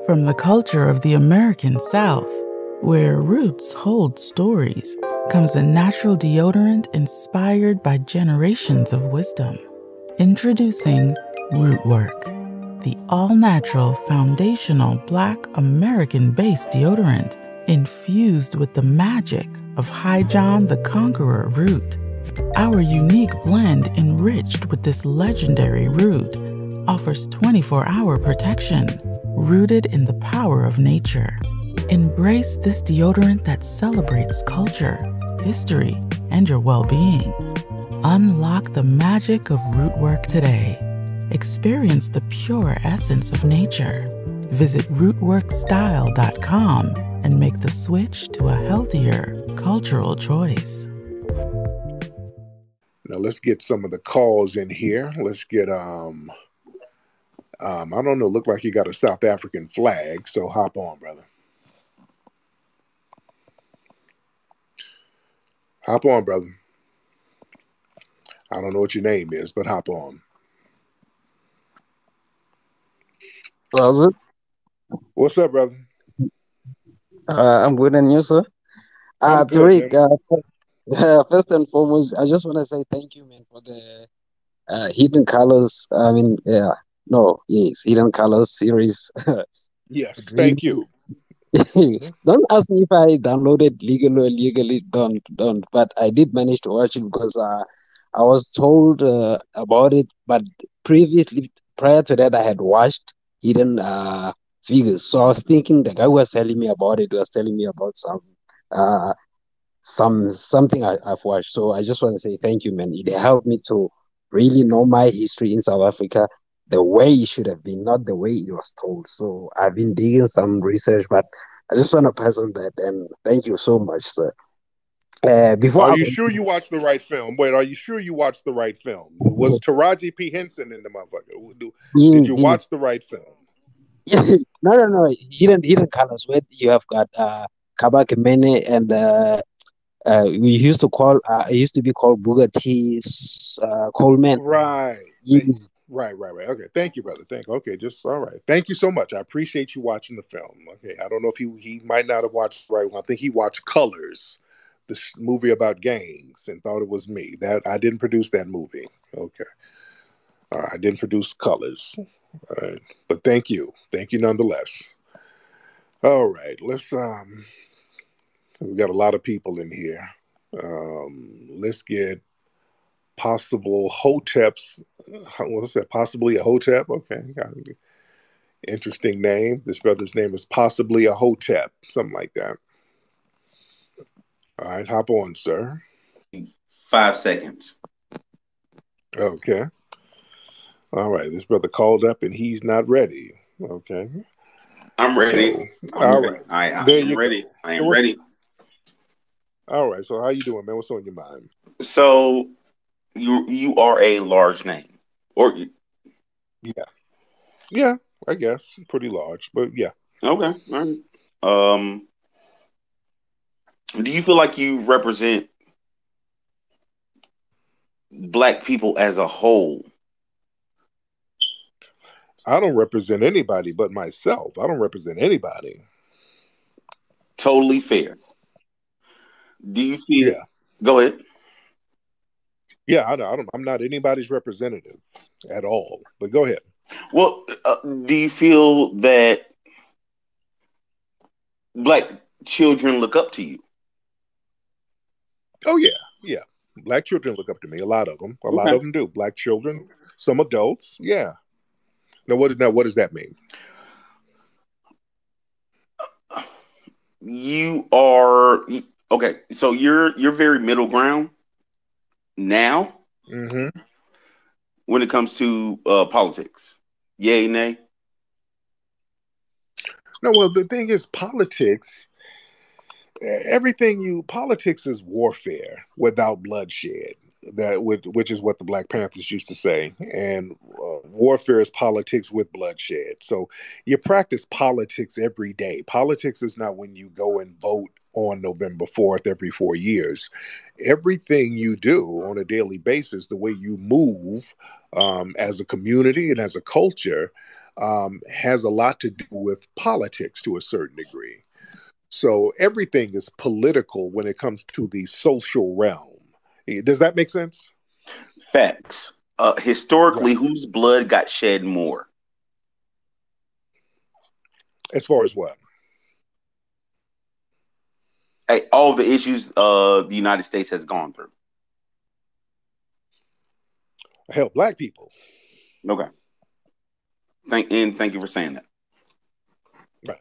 From the culture of the American South, where roots hold stories, comes a natural deodorant inspired by generations of wisdom. Introducing Rootwork, the all-natural, foundational Black American-based deodorant infused with the magic of High John the Conqueror root. Our unique blend, enriched with this legendary root, offers 24-hour protection, rooted in the power of nature. Embrace this deodorant that celebrates culture, history, and your well-being. Unlock the magic of Rootwork today. Experience the pure essence of nature. Visit rootworkstyle.com and make the switch to a healthier cultural choice. Now let's get some of the calls in here. Let's get I don't know, look like you got a South African flag, so hop on, brother. Hop on, brother. I don't know what your name is, but hop on. Was it? What's up, brother? I'm good, and you, sir? I'm good, Tariq, first and foremost, I just want to say thank you, man, for the Hidden Colors. Hidden Colors series. Yes, thank you. Don't ask me if I downloaded legally or illegally. Don't. But I did manage to watch it because I was told about it. But prior to that, I had watched Hidden Figures. So I was thinking the guy who was telling me about it was telling me about something I've watched. So I just want to say thank you, man. It helped me to really know my history in South Africa the way it should have been, not the way it was told. So I've been digging some research, but I just want to pass on that, and thank you so much, sir. Are you sure you watched the right film? Wait, are you sure you watched the right film? Was Taraji P. Henson in the motherfucker? Did you watch the right film? No. Hidden Colors, where you have got Kabak Mene and we used to call it used to be called Booker T's Coleman. Right. Right. Okay. Thank you, brother. Okay, just all right. Thank you so much. I appreciate you watching the film. Okay. I don't know if he might not have watched the right one. I think he watched Colors, the movie about gangs, and thought it was me. That I didn't produce that movie. Okay. I didn't produce Colors. All right. But thank you. Thank you nonetheless. All right. Let's we got a lot of people in here. Let's get possible Hoteps. What's that? Possibly a Hotep. Okay. Interesting name. This brother's name is Possibly a Hotep. Something like that. All right. Hop on, sir. 5 seconds. Okay. All right. This brother called up and he's not ready. Okay. I'm ready. All right. I am ready. I am ready. All right. So how you doing, man? What's on your mind? So you are a large name, or yeah, I guess pretty large, but yeah. Okay. All right. Do you feel like you represent Black people as a whole? I don't represent anybody but myself. I don't represent anybody. Totally fair. Do you feel? Yeah. Go ahead. Yeah, I'm not anybody's representative at all. But go ahead. Well, do you feel that Black children look up to you? Oh yeah. Black children look up to me. A lot of them. A lot of them do. Black children, some adults. Yeah. Now what does that mean? You are okay. So you're very middle ground now. Mm-hmm. When it comes to politics, yay, nay? No, well, the thing is, politics is warfare without bloodshed. Which is what the Black Panthers used to say, and warfare is politics with bloodshed. So you practice politics every day. Politics is not when you go and vote on November 4th every 4 years. Everything you do on a daily basis, the way you move as a community and as a culture, has a lot to do with politics to a certain degree. So everything is political when it comes to the social realm. Does that make sense? Facts. Historically, Right. whose blood got shed more? As far as what? Hey, all the issues the United States has gone through. Hell, black people. Okay. Thank you for saying that. Right.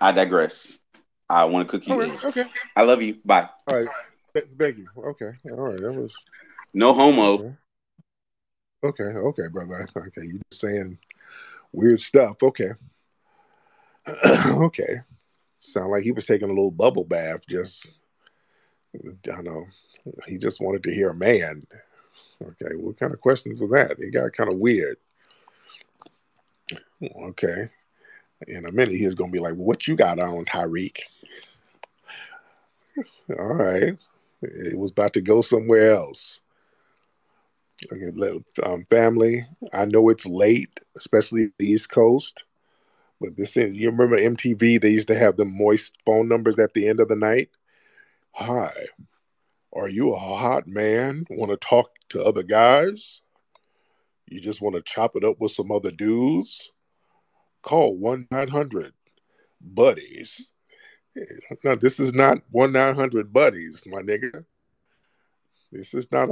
I digress. I want to cook you Okay. eggs. Okay. I love you. Bye. All right. Thank you. Okay. All right. That was No homo. okay. Okay, brother. Okay, you just saying weird stuff. Okay. Okay. Sound like he was taking a little bubble bath. Just, I don't know. He just wanted to hear a man. Okay. What kind of questions are that? It got kind of weird. Okay. In a minute, he's going to be like, what you got on, Tariq? All right. It was about to go somewhere else. Okay, family, I know it's late, especially the East Coast, but you remember MTV, they used to have the moist phone numbers at the end of the night. Hi, are you a hot man? Want to talk to other guys? You just want to chop it up with some other dudes? Call 1-900-BUDDIES. No, this is not 1-900-BUDDIES, my nigga. This is not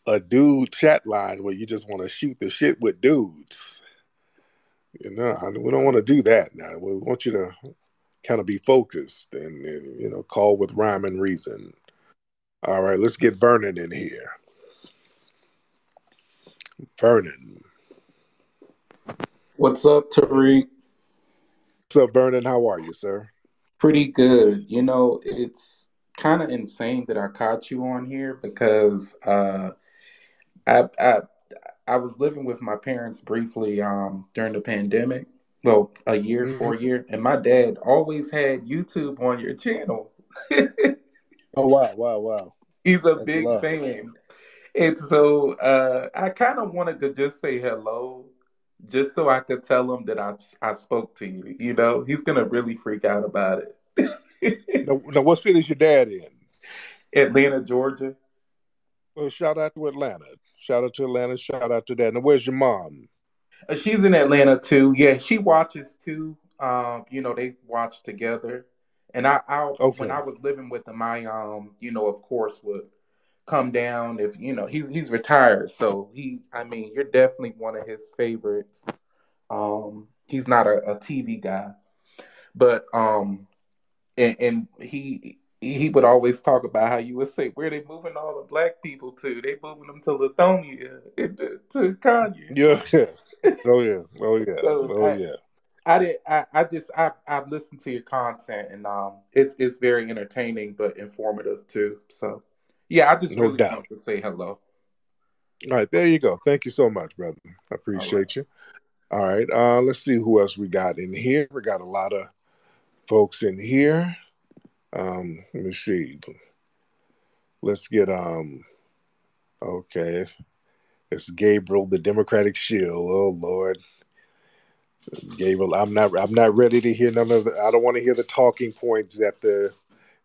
a dude chat line where you just want to shoot the shit with dudes. We don't want to do that now. We want you to kind of be focused and call with rhyme and reason. All right, let's get Vernon in here. Vernon. What's up, Tariq? What's up, Vernon? How are you, sir? Pretty good. It's kind of insane that I caught you on here because I, I I was living with my parents briefly during the pandemic. Well, a year, Mm-hmm. for a year, and my dad always had YouTube on your channel. Oh, wow. He's a That's big love. fan. And so I kind of wanted to just say hello, just so I could tell him that I spoke to you. He's gonna really freak out about it. Now, what city is your dad in? Atlanta, Georgia. Well, shout out to Atlanta. Shout out to Atlanta. Shout out to that. Now, where's your mom? She's in Atlanta too. Yeah, she watches too. They watch together. And when Okay. I was living with him, I of course would come down if he's retired, so you're definitely one of his favorites. He's not a TV guy, but and he would always talk about how you would say, where they moving all the black people to? They moving them to Lithonia, to Kanye. Yeah. Oh, yeah. Oh, yeah. So Oh, yeah. I've listened to your content, and it's very entertaining but informative too. So yeah, I just No really doubt. wanted to say hello. All right, there you go. Thank you so much, brother. I All right. appreciate you. All right, let's see who else we got in here. We got a lot of folks in here. Let me see. Let's get okay. It's Gabriel, the Democratic Shield. Oh Lord, Gabriel, I'm not ready to hear none of the. I don't want to hear the talking points that the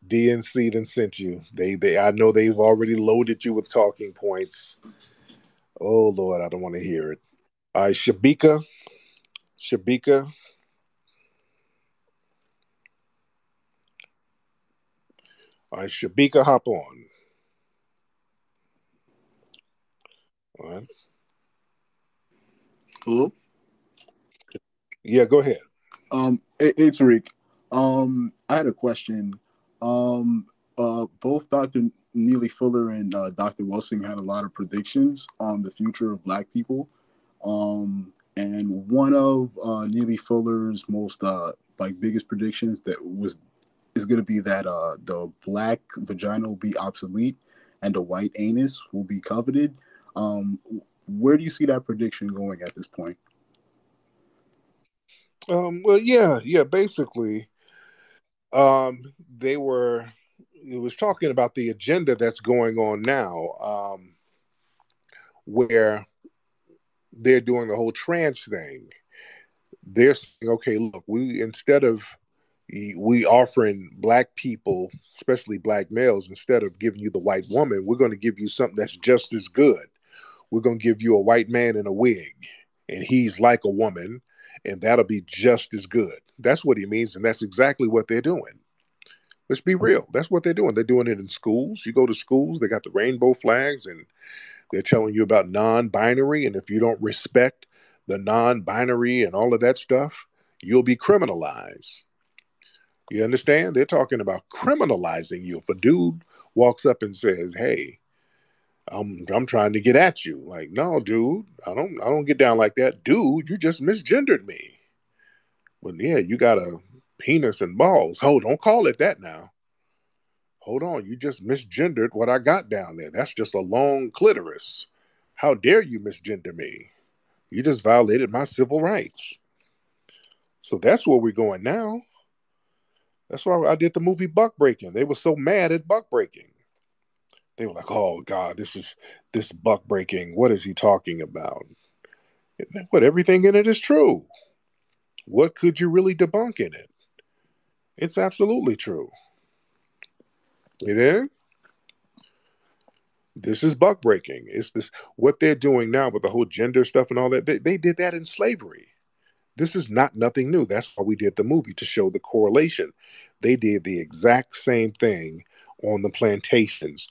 DNC done sent you. I know they've already loaded you with talking points. Oh Lord, I don't want to hear it. All right, Shabika. All right, Shabika, hop on. All right. Hello? Yeah, go ahead. It's Rick. I had a question. Both Dr. Neely Fuller and Dr. Wilson had a lot of predictions on the future of Black people. And one of Neely Fuller's most biggest predictions is going to be that the Black vagina will be obsolete and the white anus will be coveted. Where do you see that prediction going at this point? Well, yeah. Basically, it was talking about the agenda that's going on now, where they're doing the whole trans thing, they're saying, okay, look, instead of we offering black people, especially black males, instead of giving you the white woman, we're going to give you something that's just as good. We're going to give you a white man in a wig, and he's like a woman, and that'll be just as good. That's what he means, and that's exactly what they're doing. Let's be real. That's what they're doing. They're doing it in schools. You go to schools, they got the rainbow flags, and they're telling you about non-binary, and if you don't respect the non-binary and all of that stuff, you'll be criminalized. You understand? They're talking about criminalizing you. If a dude walks up and says, "Hey, I'm trying to get at you," like, no, dude, I don't get down like that, dude. You just misgendered me. But yeah, you got a penis and balls. Oh, don't call it that now. Hold on, you just misgendered what I got down there. That's just a long clitoris. How dare you misgender me? You just violated my civil rights. So that's where we're going now. That's why I did the movie Buck Breaking. They were so mad at Buck Breaking. They were like, "Oh God, this Buck Breaking. What is he talking about?" But everything in it is true. What could you really debunk in it? It's absolutely true. It is. This is buck breaking. It's this what they're doing now with the whole gender stuff and all that. They did that in slavery. This is not nothing new. That's why we did the movie, to show the correlation. They did the exact same thing on the plantations.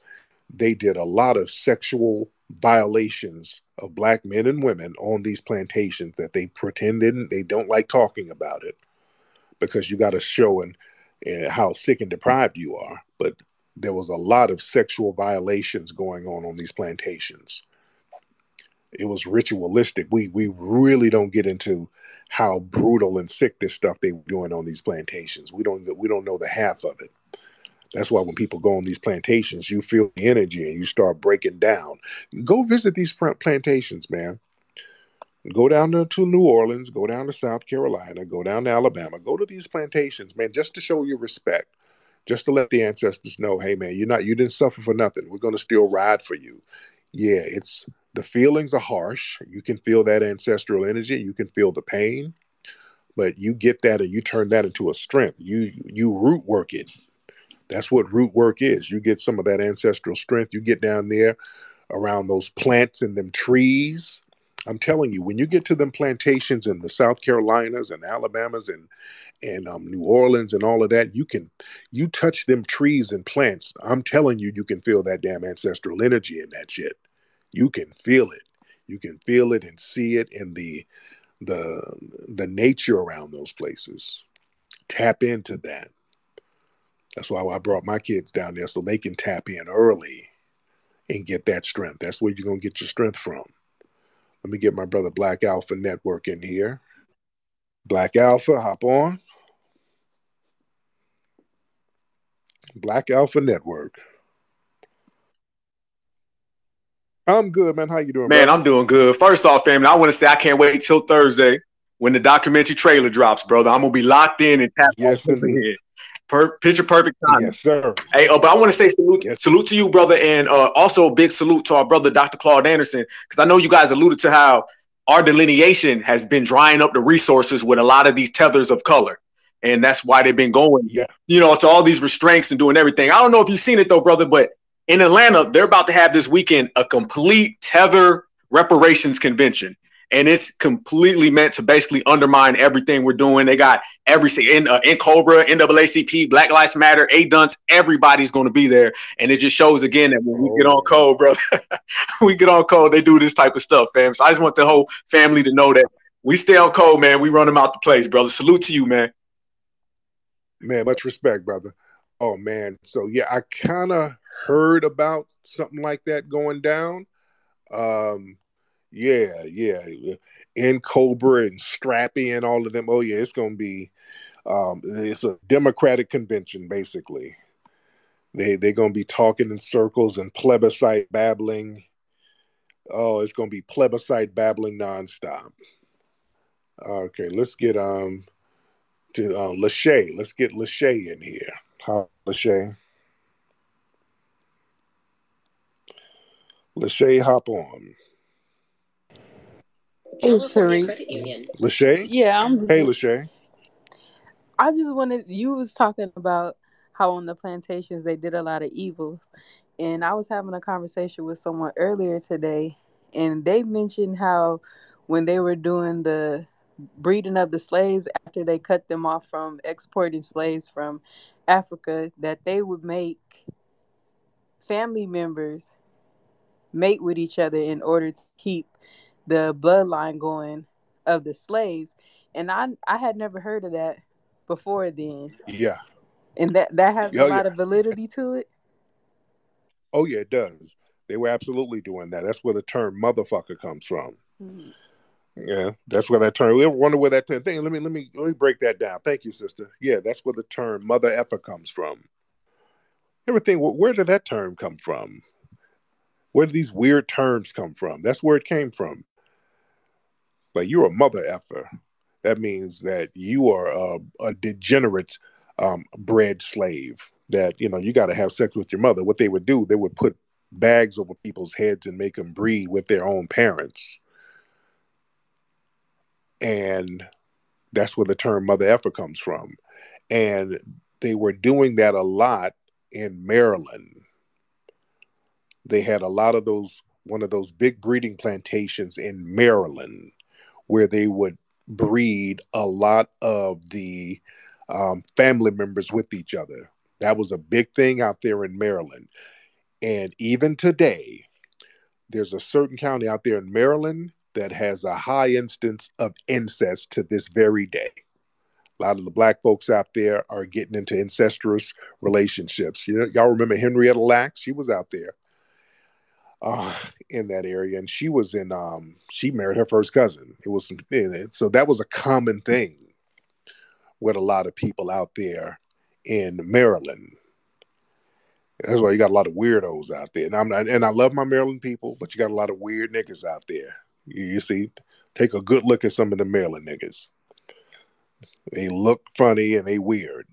They did a lot of sexual violations of black men and women on these plantations that they pretended they don't like talking about it, because you got to show and how sick and deprived you are. But there was a lot of sexual violations going on these plantations. It was ritualistic. We really don't get into how brutal and sick this stuff they were doing on these plantations. We don't know the half of it. That's why when people go on these plantations, you feel the energy and you start breaking down. Go visit these plantations, man. Go down to New Orleans, go down to South Carolina, go down to Alabama, go to these plantations, man, just to show your respect, just to let the ancestors know, hey, man, you didn't suffer for nothing. We're going to still ride for you. Yeah, the feelings are harsh. You can feel that ancestral energy. You can feel the pain, but you get that and you turn that into a strength. You root work it. That's what root work is. You get some of that ancestral strength. You get down there around those plants and them trees. I'm telling you, when you get to them plantations in the South Carolinas and Alabamas and New Orleans and all of that, you touch them trees and plants. I'm telling you, you can feel that damn ancestral energy in that shit. You can feel it. You can feel it and see it in the nature around those places. Tap into that. That's why I brought my kids down there, so they can tap in early and get that strength. That's where you're going to get your strength from. Let me get my brother Black Alpha Network in here. Black Alpha, hop on. Black Alpha Network. I'm good, man. How you doing, Man, brother? I'm doing good. First off, family, I want to say I can't wait till Thursday when the documentary trailer drops, brother. I'm going to be locked in and tapped Yes, indeed. Picture perfect timing. Yes, sir. Hey, but I want to say Yes. salute to you, brother, and also a big salute to our brother, Dr. Claude Anderson, because I know you guys alluded to how our delineation has been drying up the resources with a lot of these tethers of color. And that's why they've been going, to all these restraints and doing everything. I don't know if you've seen it, though, brother, but in Atlanta, they're about to have this weekend a complete tether reparations convention. And it's completely meant to basically undermine everything we're doing. They got everything in Cobra, NAACP, Black Lives Matter, A-Dunts, everybody's going to be there. And it just shows again that when we get on code, brother, we get on code, they do this type of stuff, fam. So I just want the whole family to know that we stay on code, man. We run them out the place, brother. Salute to you, man. Man, much respect, brother. Oh, man. So, yeah, I kind of heard about something like that going down. Yeah. In Cobra and Strappy and all of them. Oh, yeah, it's going to be, it's a Democratic convention, basically. They're going to be talking in circles and plebiscite babbling. Oh, it's going to be plebiscite babbling nonstop. Okay, let's get to Lachey. Let's get Lachey in here. Lachey. Lachey, hop on. California Credit Union. Lachey? Yeah, Hey, Lachey. I just wanted, you was talking about how on the plantations they did a lot of evils. And I was having a conversation with someone earlier today, and they mentioned how when they were doing the breeding of the slaves after they cut them off from exporting slaves from Africa, that they would make family members mate with each other in order to keep the bloodline going of the slaves. And I had never heard of that before then. Yeah. And that has a Oh, lot yeah. of validity to it. Oh, yeah, it does. They were absolutely doing that. That's where the term motherfucker comes from. Mm. Yeah, that's where that term. You ever wonder where that thing? Let me break that down. Thank you, sister. Yeah, that's where the term mother effer comes from. Everything. Where did that term come from? Where do these weird terms come from? That's where it came from. Like, you're a mother effer. That means that you are a degenerate bred slave. That you got to have sex with your mother. What they would do, they would put bags over people's heads and make them breed with their own parents. And that's where the term mother effer comes from. And they were doing that a lot in Maryland. They had a lot of one of those big breeding plantations in Maryland where they would breed a lot of the family members with each other. That was a big thing out there in Maryland. And even today, there's a certain county out there in Maryland that has a high instance of incest to this very day. A lot of the black folks out there are getting into incestuous relationships. Y'all remember Henrietta Lacks? She was out there in that area, and she was she married her first cousin. So that was a common thing with a lot of people out there in Maryland. That's why you got a lot of weirdos out there. And I love my Maryland people, but you got a lot of weird niggas out there. You see, take a good look at some of the Maryland niggas. They look funny and they weird.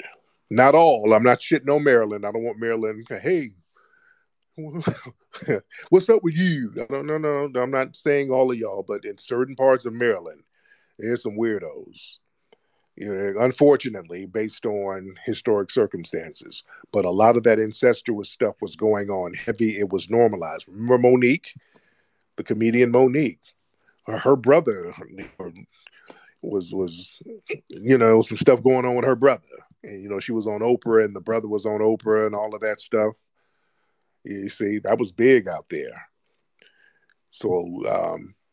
Not all. I'm not shitting on Maryland. I don't want Maryland. Hey, what's up with you? No. I'm not saying all of y'all, but in certain parts of Maryland, there's some weirdos. Unfortunately, based on historic circumstances. But a lot of that incestuous stuff was going on heavy. It was normalized. Remember Monique, the comedian Monique? Her brother was some stuff going on with her brother. And, she was on Oprah and the brother was on Oprah and all of that stuff. You see, that was big out there. So,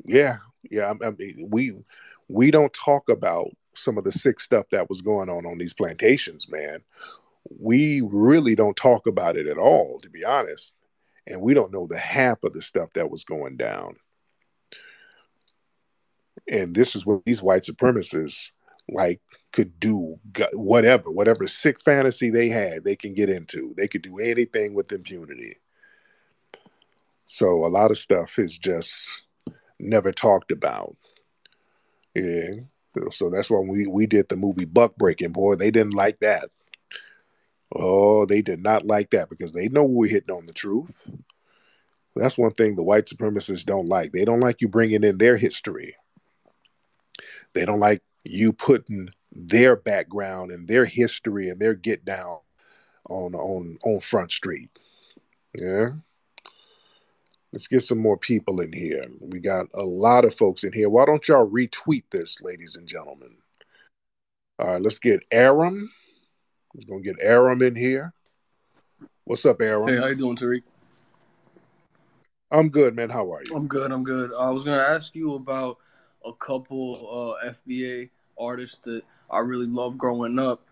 yeah. We don't talk about some of the sick stuff that was going on these plantations, man. We really don't talk about it at all, to be honest. And we don't know the half of the stuff that was going down. And this is what these white supremacists could do whatever sick fantasy they had, they can get into. They could do anything with impunity. So a lot of stuff is just never talked about. Yeah. So that's why we did the movie Buck Breaking. Boy, they didn't like that. Oh, they did not like that because they know we're hitting on the truth. That's one thing the white supremacists don't like. They don't like you bringing in their history. They don't like you putting their background and their history and their get down on Front Street. Yeah. Let's get some more people in here. We got a lot of folks in here. Why don't y'all retweet this, ladies and gentlemen? All right, let's get Aram. We're going to get Aram in here. What's up, Aram? Hey, how you doing, Tariq? I'm good, man. How are you? I'm good. I was going to ask you about a couple FBA artists that I really loved growing up.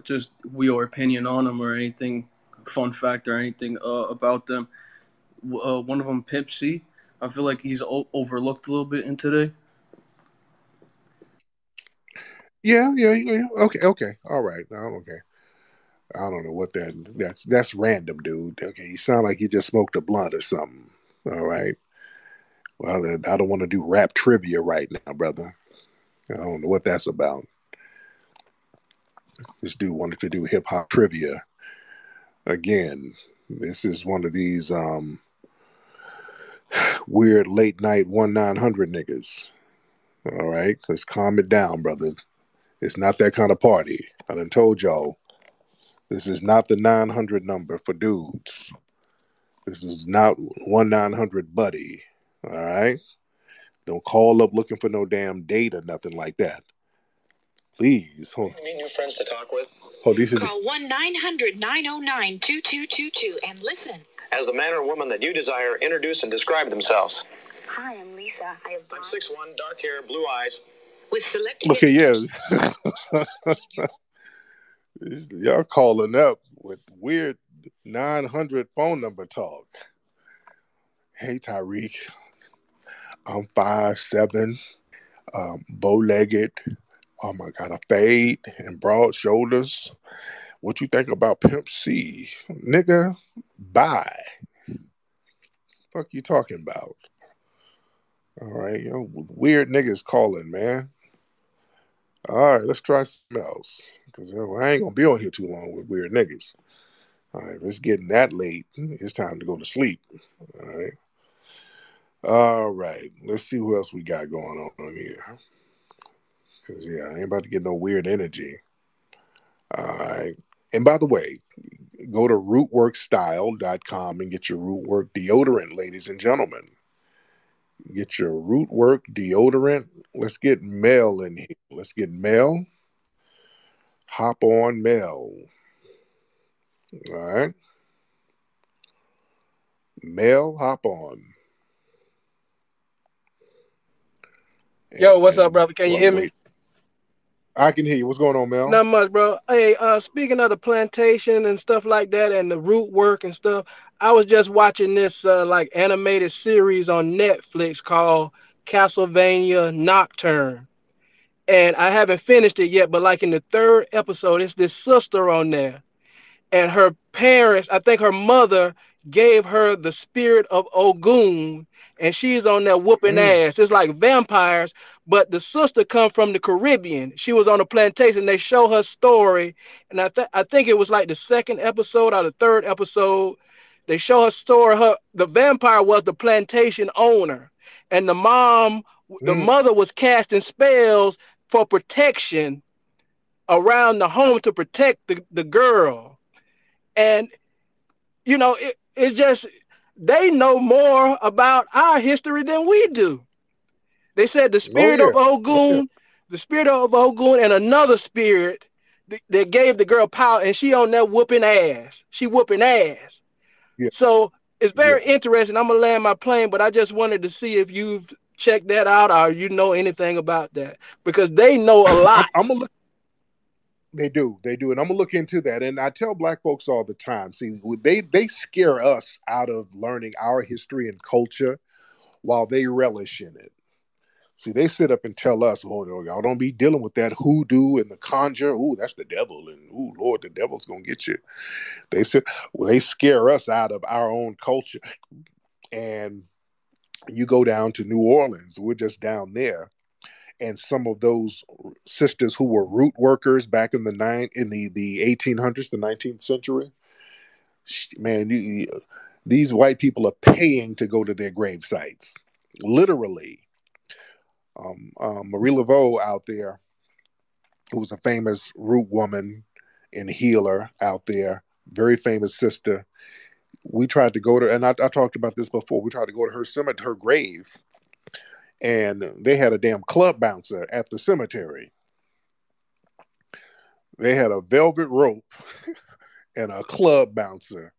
Just your opinion on them or anything, fun fact or anything about them. One of them, Pimp C. I feel like he's overlooked a little bit in today. Yeah. Okay. All right. Okay. I don't know what that's random, dude. Okay, you sound like you just smoked a blunt or something. All right. Well, I don't want to do rap trivia right now, brother. I don't know what that's about. This dude wanted to do hip hop trivia. Again, this is one of these weird late night 1-900 niggas. All right, let's calm it down, brother. It's not that kind of party. I done told y'all, this is not the 900 number for dudes. This is not 1-900 buddy. All right, don't call up looking for no damn date or nothing like that. Please. Need new friends to talk with? Call 1-900-909-2222 and listen. As the man or woman that you desire, introduce and describe themselves. Hi, I'm Lisa. I'm 6'1", dark hair, blue eyes. With selected... Okay, yeah. Y'all calling up with weird 900 phone number talk. Hey, Tariq. I'm 5'7", bow-legged. Oh my God, a fade and broad shoulders. What you think about Pimp C? Nigga, bye. Fuck you talking about? All right, weird niggas calling, man. All right, let's try something else. Because I ain't going to be on here too long with weird niggas. All right, it's getting that late. It's time to go to sleep. All right. All right, let's see who else we got going on here. Because, yeah, I ain't about to get no weird energy. All right. And by the way, go to rootworkstyle.com and get your Rootwork deodorant, ladies and gentlemen. Get your Rootwork deodorant. Let's get Mel in here. Let's get Mel. Hop on Mel. All right. Mel, hop on. Yo, what's up, brother? Can you hear me? I can hear you. What's going on, Mel? Not much, bro. Hey, speaking of the plantation and stuff like that and the root work and stuff, I was just watching this like animated series on Netflix called Castlevania Nocturne. And I haven't finished it yet, but like in the third episode, it's this sister on there. And her parents, I think her mother gave her the spirit of Ogun, and she's on there whooping ass. It's like vampires, but the sister come from the Caribbean. She was on a plantation. They show her story, and I think it was like the second episode or the third episode. They show her story. The vampire was the plantation owner, and the mother was casting spells for protection around the home to protect the girl. And, it's just, they know more about our history than we do. They said the spirit of Ogun, the spirit of Ogun and another spirit that gave the girl power, and she on there whooping ass. She whooping ass. Yeah. So it's very interesting. I'm going to land my plane, but I just wanted to see if you've checked that out or you know anything about that, because they know a lot. I'm going to look. They do. And I'm going to look into that. And I tell black folks all the time, see, they scare us out of learning our history and culture while they relish in it. See, they sit up and tell us, oh, y'all don't be dealing with that hoodoo and the conjure. Ooh, that's the devil. And, ooh, Lord, the devil's going to get you. They scare us out of our own culture. And you go down to New Orleans. We're just down there. And some of those sisters who were root workers back in the 1800s, the 19th century, man, these white people are paying to go to their grave sites, literally. Marie Laveau out there, who was a famous root woman and healer out there, very famous sister. We tried to go to, and I talked about this before. We tried to go to her cemetery, her grave. And they had a damn club bouncer at the cemetery. They had a velvet rope and a club bouncer.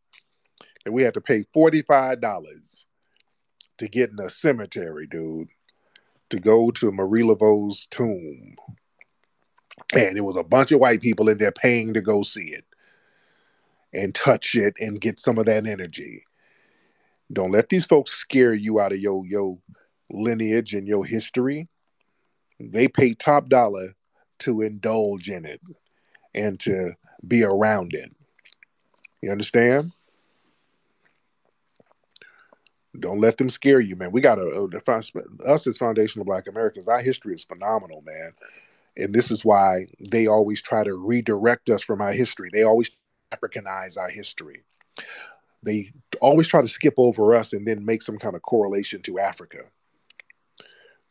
And we had to pay $45 to get in a cemetery, dude, to go to Marie Laveau's tomb. And it was a bunch of white people in there paying to go see it and touch it and get some of that energy. Don't let these folks scare you out of your lineage and your history. They pay top dollar to indulge in it and to be around it. You understand? Don't let them scare you, man. We got us as Foundational Black Americans, our history is phenomenal, man. And this is why they always try to redirect us from our history. They always Africanize our history. They always try to skip over us and then make some kind of correlation to Africa.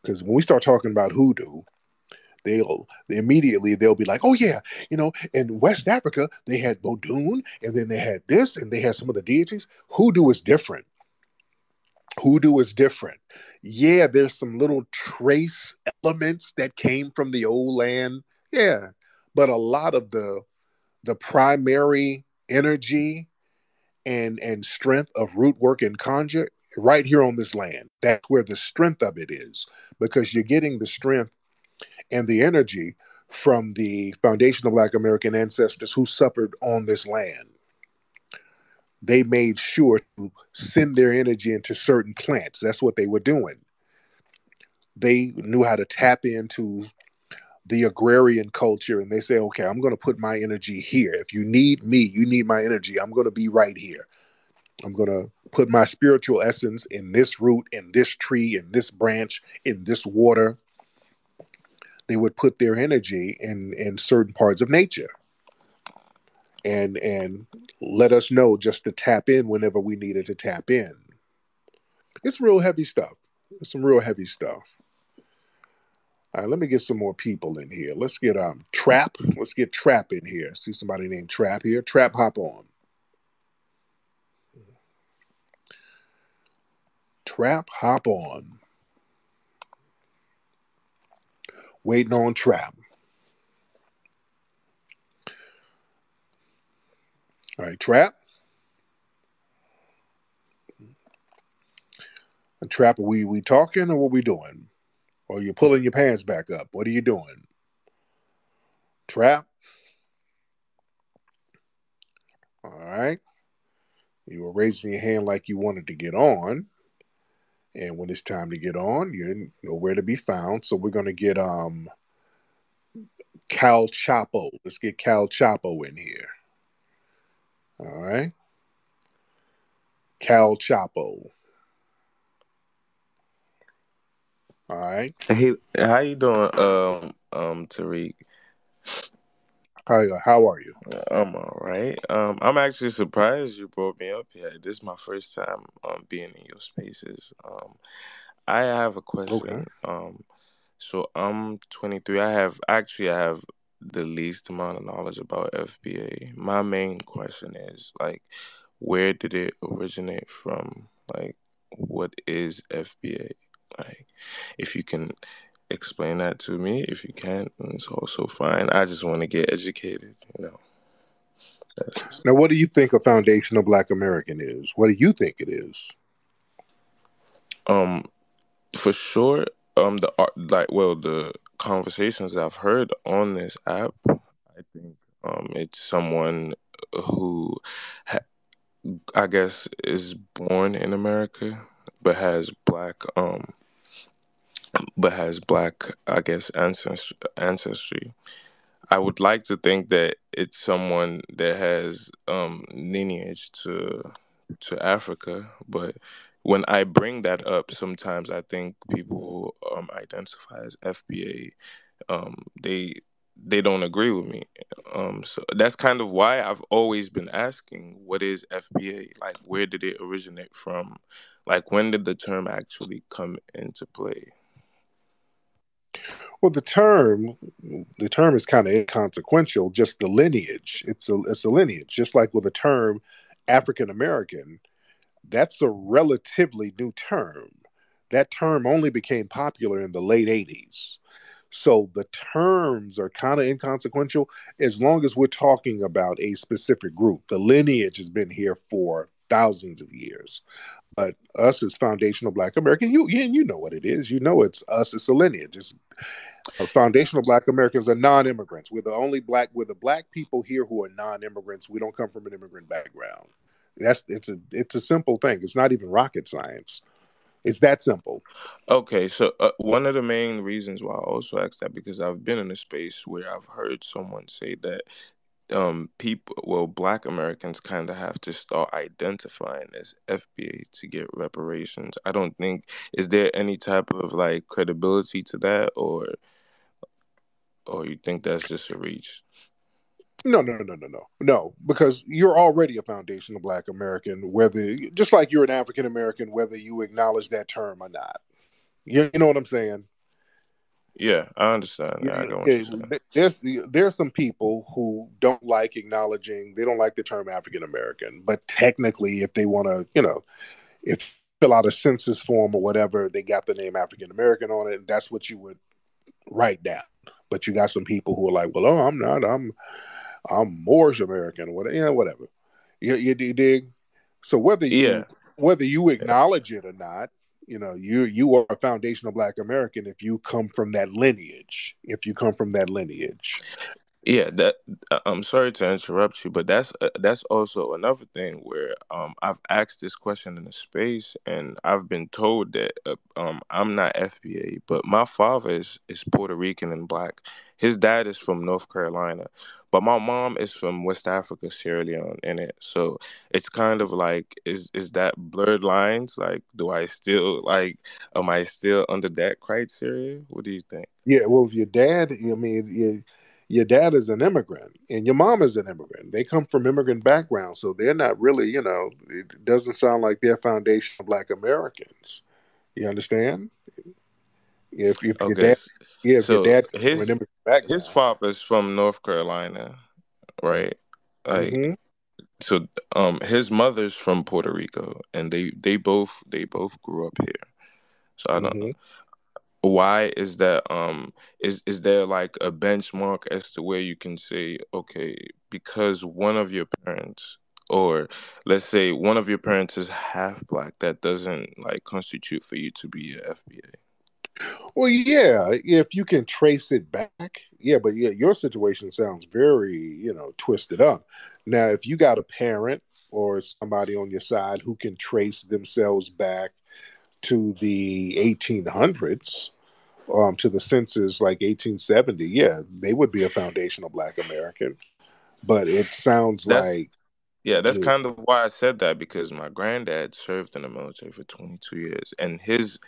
Because when we start talking about hoodoo, they'll be like, oh yeah, in West Africa they had Vodun, and then they had this, and they had some of the deities. Hoodoo is different. Yeah, there's some little trace elements that came from the old land. Yeah, but a lot of the primary energy and strength of root work and conjure right here on this land. That's where the strength of it is, because you're getting the strength and the energy from the foundational Black American ancestors who suffered on this land. They made sure to send their energy into certain plants. That's what they were doing. They knew how to tap into the agrarian culture, and they say, okay, I'm going to put my energy here. If you need me, you need my energy, I'm going to be right here. I'm going to put my spiritual essence in this root, in this tree, in this branch, in this water. They would put their energy in certain parts of nature and let us know just to tap in whenever we needed to tap in. It's real heavy stuff. It's some real heavy stuff. All right, let me get some more people in here. Let's get Trap. Let's get Trap in here. See somebody named Trap here. Trap, hop on. Trap, hop on. Waiting on Trap. All right, Trap. And Trap, are we talking or what we doing? Or you pulling your pants back up? What are you doing? Trap. All right. You were raising your hand like you wanted to get on. And when it's time to get on, you're nowhere to be found. So we're going to get Cal Chapo. Let's get Cal Chapo in here. All right. Cal Chapo. All right. Hey, how you doing, Tariq? How are you? I'm all right. I'm actually surprised you brought me up here. This is my first time being in your spaces. I have a question. Okay. So I'm 23. I have the least amount of knowledge about FBA. My main question is like, where did it originate from? Like, what is FBA? Like, if you can explain that to me. If you can't, it's also fine. I just want to get educated, Now, what do you think a foundational Black American is? What do you think it is? For sure, the conversations that I've heard on this app, I think it's someone who I guess is born in America but has black I guess ancestry. I would like to think that it's someone that has lineage to Africa, but when I bring that up, sometimes I think people who identify as FBA, they don't agree with me. So that's kind of why I've always been asking, what is FBA? Like, where did it originate from? Like, when did the term actually come into play? Well, the term is kind of inconsequential. Just the lineage. It's a lineage. Just like with the term African American, that's a relatively new term. That term only became popular in the late 80s. So the terms are kind of inconsequential as long as we're talking about a specific group. The lineage has been here for thousands of years. But us as foundational Black American, you know what it is. You know it's us. It's a lineage. It's foundational Black Americans are non-immigrants. We're the Black people here who are non-immigrants. We don't come from an immigrant background. It's a simple thing. It's not even rocket science. It's that simple. Okay, so one of the main reasons why I also asked that, because I've been in a space where I've heard someone say that Black Americans kind of have to start identifying as FBA to get reparations. I don't think, is there any type of like credibility to that, or you think that's just a reach? No, because you're already a foundational Black American, whether just like you're an African American, whether you acknowledge that term or not. You know what I'm saying? Yeah, I understand. Yeah, I get what yeah, you're saying. there's some people who don't like acknowledging. They don't like the term African American, but technically, if they want to, if fill out a census form or whatever, they got the name African American on it, and that's what you would write down. But you got some people who are like, well, oh, I'm not. I'm Moorish American, whatever. Yeah, whatever. You dig? So Yeah, whether you acknowledge it or not, you are a foundational Black American if you come from that lineage. If you come from that lineage. yeah. I'm sorry to interrupt you, but that's also another thing where I've asked this question in a space, and I've been told that I'm not FBA, but my father is Puerto Rican and Black. His dad is from North Carolina, but my mom is from West Africa, Sierra Leone, in it. So it's kind of like is that blurred lines? Like, do I still like? Am I still under that criteria? What do you think? Yeah, well, if your dad, your dad is an immigrant and your mom is an immigrant. They come from immigrant backgrounds, so they're not really, it doesn't sound like they're foundational Black Americans. You understand? If your Okay, dad, yeah, if your so dad comes from an his immigrant his background. father's from North Carolina, right? Like, Mm-hmm. so his mother's from Puerto Rico, and they both grew up here. So I don't know Mm-hmm. why is that. Is there like a benchmark as to where you can say, okay, because one of your parents, or let's say one of your parents is half Black, that doesn't like constitute for you to be a FBA? Well, yeah, if you can trace it back, yeah, but yeah, your situation sounds very, twisted up. Now, if you got a parent or somebody on your side who can trace themselves back to the 1800s, to the census like 1870, yeah, they would be a foundational Black American. But it sounds That's like, Yeah, that's yeah, kind of why I said that, because my granddad served in the military for 22 years, and his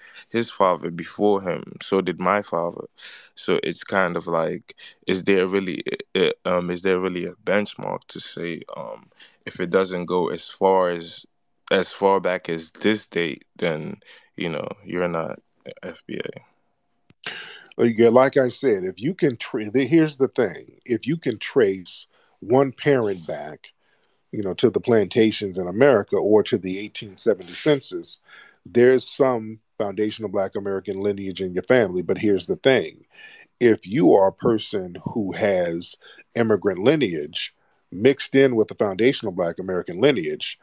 father before him, so did my father. So it's kind of like, is there really a benchmark to say, if it doesn't go as far back as this date, then you're not FBA. yeah, like I said, if you can, here's the thing: if you can trace one parent back, to the plantations in America or to the 1870 census, there's some foundational Black American lineage in your family. But here's the thing: if you are a person who has immigrant lineage mixed in with the foundational Black American lineage,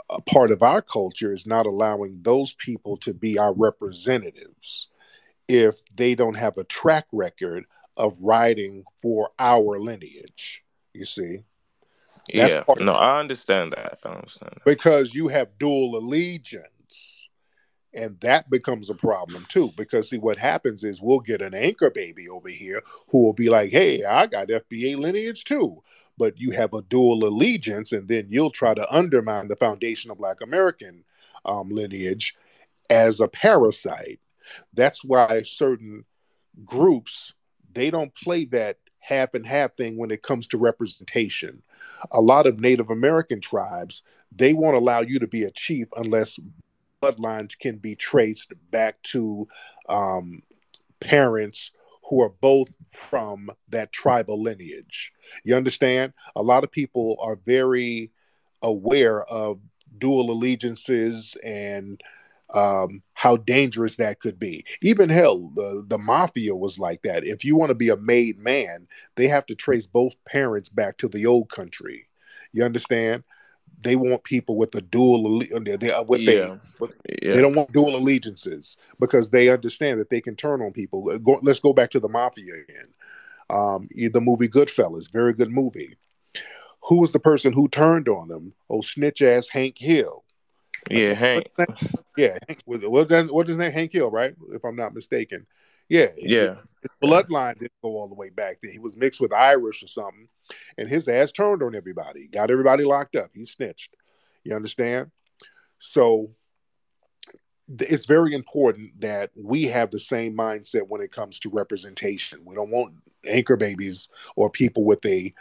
a part of our culture is not allowing those people to be our representatives if they don't have a track record of writing for our lineage. You see, that's Yeah, part no, I understand that. I understand that. because you have dual allegiance. And that becomes a problem too, because see, what happens is we'll get an anchor baby over here who will be like, hey, I got FBA lineage too. But you have a dual allegiance, and then you'll try to undermine the foundation of Black American lineage as a parasite. That's why certain groups, they don't play that half and half thing when it comes to representation. A lot of Native American tribes, they won't allow you to be a chief unless bloodlines can be traced back to um, parents who are both from that tribal lineage. You understand? A lot of people are very aware of dual allegiances and how dangerous that could be. Even hell, the mafia was like that. If you want to be a made man, they have to trace both parents back to the old country. You understand? They want people with a Yeah, they yeah, don't want dual allegiances because they understand that they can turn on people. Let's go back to the mafia again. The movie Goodfellas, very good movie. Who was the person who turned on them? Oh, snitch ass Hank Hill. I yeah, think what's Hank. his name? Yeah, what's his name? Hank Hill, right? If I'm not mistaken. Yeah, Yeah, his yeah. bloodline didn't go all the way back there. He was mixed with Irish or something, and his ass turned on everybody, got everybody locked up. He snitched. You understand? So it's very important that we have the same mindset when it comes to representation. We don't want anchor babies or people with a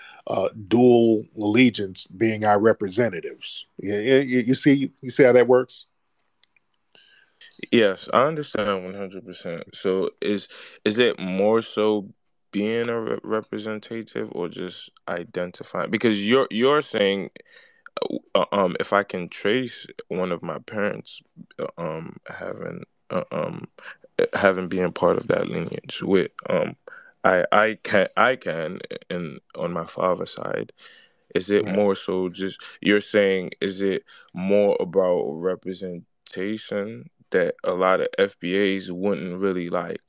dual allegiance being our representatives. You see how that works? Yes, I understand 100%. So is it more so being a representative or just identifying? Because you're saying if I can trace one of my parents having having been part of that lineage with I can and on my father's side, is it Right. more so just you're saying is it more about representation that a lot of FBAs wouldn't really like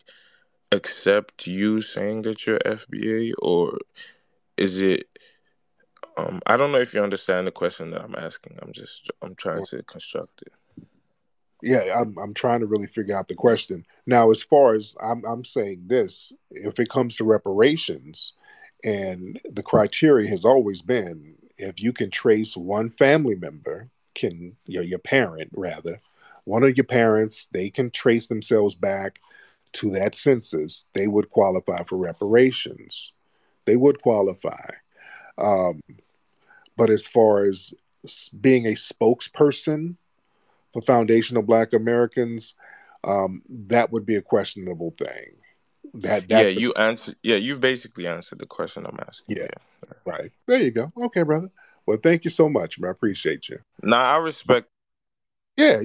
accept you saying that you're FBA, or is it I don't know if you understand the question that I'm asking. I'm trying to construct it. Yeah, I'm trying to really figure out the question. Now, as far as I'm saying this, if it comes to reparations, and the criteria has always been if you can trace one family member, can your parent rather, one of your parents, they can trace themselves back to that census, they would qualify for reparations. They would qualify. Um, but as far as being a spokesperson for foundational Black Americans, that would be a questionable thing. Yeah, That you answer. Yeah, you've basically answered the question I'm asking. yeah, Yeah. right. There you go. Okay, brother. Well, thank you so much, man. I appreciate you. Now I respect. Yeah.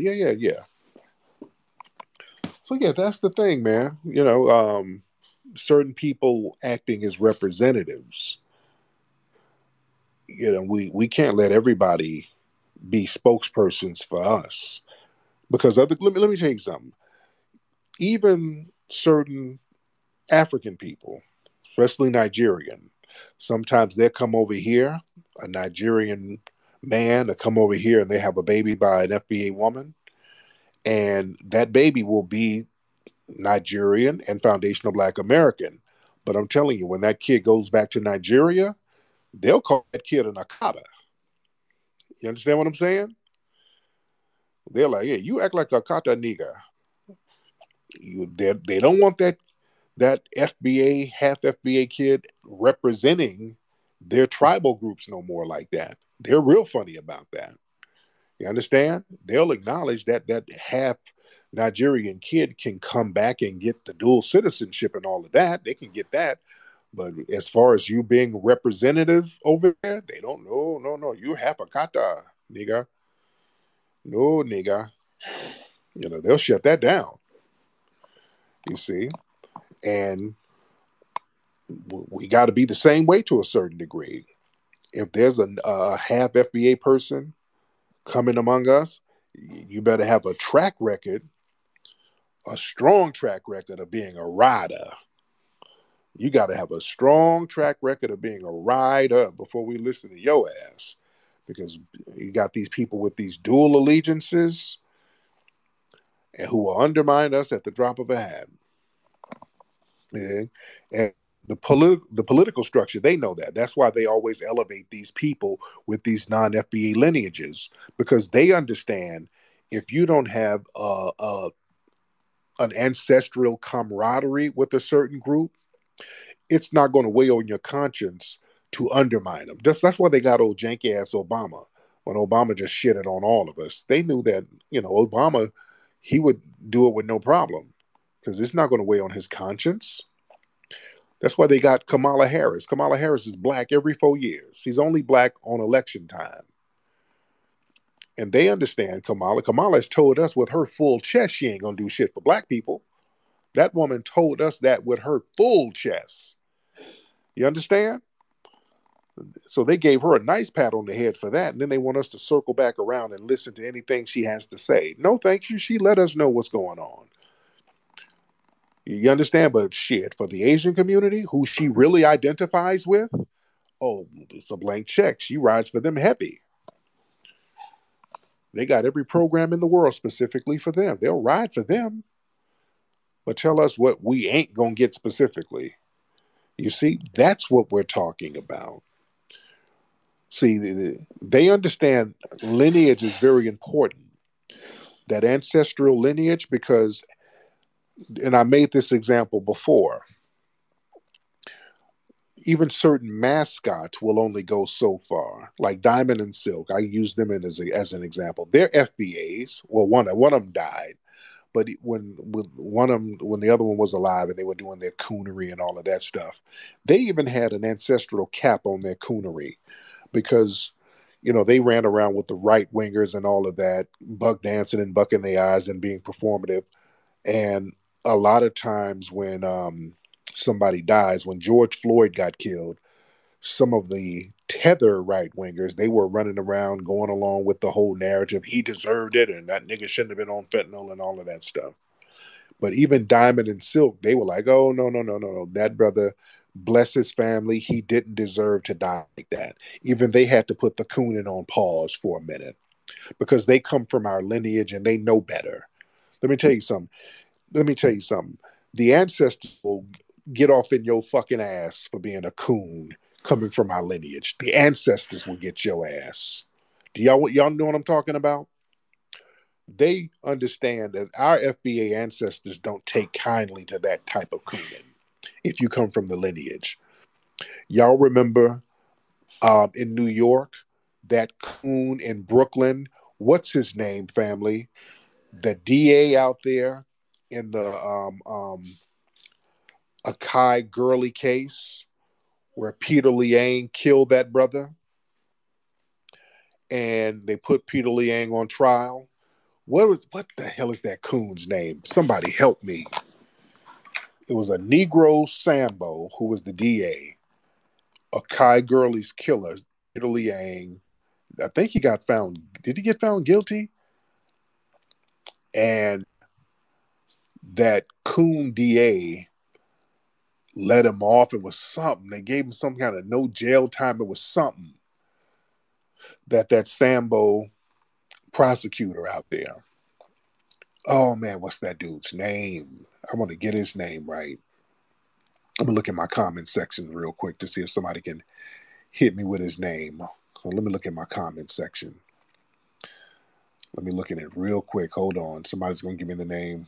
So yeah, that's the thing, man. Certain people acting as representatives. We can't let everybody be spokespersons for us because let me tell you something. Even certain African people, especially Nigerian, sometimes they'll come over here, a Nigerian man to come over here and they have a baby by an FBA woman, and that baby will be Nigerian and foundational Black American. But I'm telling you, when that kid goes back to Nigeria, they'll call that kid an Akata. You understand what I'm saying? They're like, yeah, you act like a Akata nigga. They don't want that FBA, half FBA kid representing their tribal groups no more like that. They're real funny about that. You understand? They'll acknowledge that half Nigerian kid can come back and get the dual citizenship and all of that. They can get that. But as far as you being representative over there, they don't know. No. You half a kata, nigga. No, nigga. They'll shut that down. You see? And we got to be the same way to a certain degree. If there's a half FBA person coming among us, you better have a track record, a strong track record of being a rider. You got to have a strong track record of being a rider before we listen to your ass. Because you got these people with these dual allegiances and who will undermine us at the drop of a hat. And the political structure, they know that. That's why they always elevate these people with these non-FBA lineages, because they understand if you don't have an ancestral camaraderie with a certain group, it's not going to weigh on your conscience to undermine them. That's why they got old janky ass Obama. When Obama just shitted on all of us, they knew that Obama, he would do it with no problem because it's not going to weigh on his conscience. That's why they got Kamala Harris. Kamala Harris is Black every 4 years. She's only Black on election time. And they understand Kamala. Kamala has told us with her full chest she ain't going to do shit for Black people. That woman told us that with her full chest. You understand? So they gave her a nice pat on the head for that. And then they want us to circle back around and listen to anything she has to say. No, thank you. She let us know what's going on. You understand? But shit, for the Asian community, who she really identifies with, oh, it's a blank check. She rides for them heavy. They got every program in the world specifically for them. They'll ride for them. But tell us what we ain't going to get specifically. You see, that's what we're talking about. See, they understand lineage is very important. that ancestral lineage, because, and I made this example before, even certain mascots will only go so far. Like Diamond and Silk, I use them as an example. They're FBAs. Well, one of them died, but when the other one was alive and they were doing their coonery and all of that stuff, they even had an ancestral cap on their coonery because, they ran around with the right wingers and all of that, buck dancing and bucking their eyes and being performative. And a lot of times when somebody dies, when George Floyd got killed, some of the tether right wingers, they were running around going along with the whole narrative. He deserved it, and that nigga shouldn't have been on fentanyl and all of that stuff. But even Diamond and Silk, they were like, oh, no. That brother, bless his family, he didn't deserve to die like that. Even they had to put the cooning on pause for a minute because they come from our lineage and they know better. Let me tell you something. The ancestors will get off in your fucking ass for being a coon coming from our lineage. The ancestors will get your ass. Do y'all know what I'm talking about? They understand that our FBA ancestors don't take kindly to that type of cooning if you come from the lineage. Y'all remember in New York, that coon in Brooklyn, what's his name, family? The DA out there in the Akai Gurley case where Peter Liang killed that brother and they put Peter Liang on trial. What the hell is that coon's name? Somebody help me. It was a Negro Sambo who was the DA. Akai Gurley's killer, Peter Liang. I think he got found. Did he get found guilty? And that coon DA let him off. It was something. They gave him some kind of no jail time. It was something that Sambo prosecutor out there. Oh man, what's that dude's name? I want to get his name right. I'm gonna look at my comment section real quick to see if somebody can hit me with his name. Let me look at my comment section. Let me look at it real quick. Hold on. Somebody's gonna give me the name.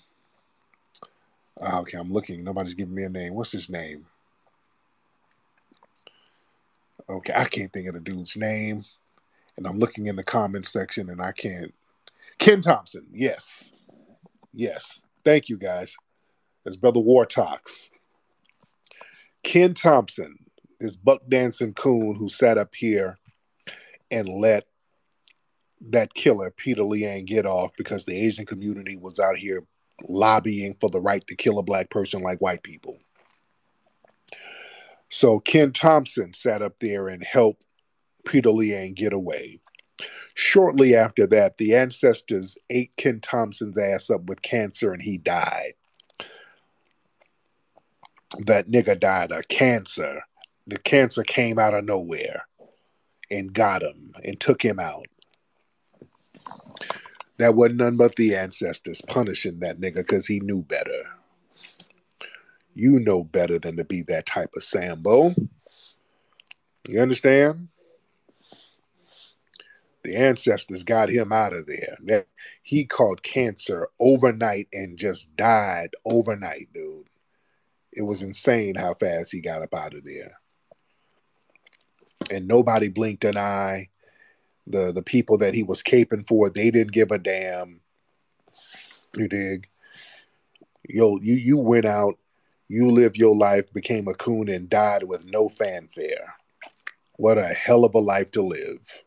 Okay, I'm looking. Nobody's giving me a name. What's his name? Okay, I can't think of the dude's name. And I'm looking in the comment section and I can't. Ken Thompson. Yes. Thank you, guys. That's Brother Wartox. Ken Thompson, this buck dancing coon who sat up here and let that killer, Peter Liang, get off because the Asian community was out here lobbying for the right to kill a black person like white people. So Ken Thompson sat up there and helped Peter Liang get away. Shortly after that, the ancestors ate Ken Thompson's ass up with cancer and he died. That nigga died of cancer. The cancer came out of nowhere and got him and took him out. That wasn't none but the ancestors punishing that nigga because he knew better. You know better than to be that type of Sambo. You understand? The ancestors got him out of there. He caught cancer overnight and just died overnight, dude. It was insane how fast he got up out of there. And nobody blinked an eye. The people that he was caping for, they didn't give a damn. You dig? You went out, you lived your life, became a coon, and died with no fanfare. What a hell of a life to live.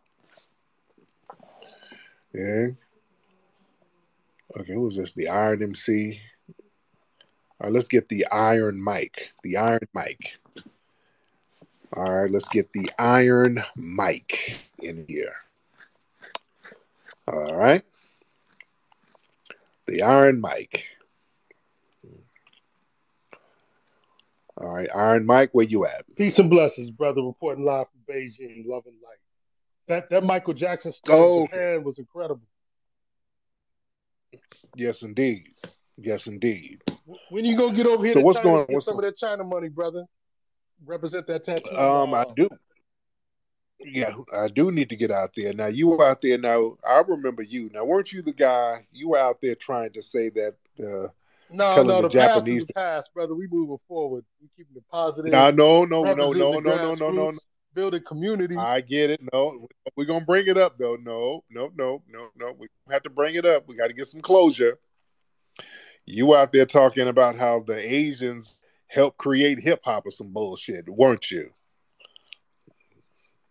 Yeah. Okay, who was this? The Iron MC. All right, let's get the Iron Mike. The Iron Mike. All right, let's get the Iron Mike in here. All right. The Iron Mike. All right, Iron Mike, where you at? Peace and blessings, brother. Reporting live from Beijing, love and light. That Michael Jackson story in Japan was incredible. Yes, indeed. When you gonna get over here to China to get some of that China money, brother? Represent that tattoo. I do. Yeah, I do need to get out there. Now, you were out there. Now, I remember you. Now, weren't you the guy? You were out there trying to say that, No, telling no, the the past is Japanese. the past, brother. We moving forward. We keeping it positive, No, no, no, no, representing no, the no, no, no, no. grassroots, building community. I get it. No, we're gonna bring it up though. No, no, no, no, no. We have to bring it up. We got to get some closure. You out there talking about how the Asians helped create hip hop or some bullshit, weren't you?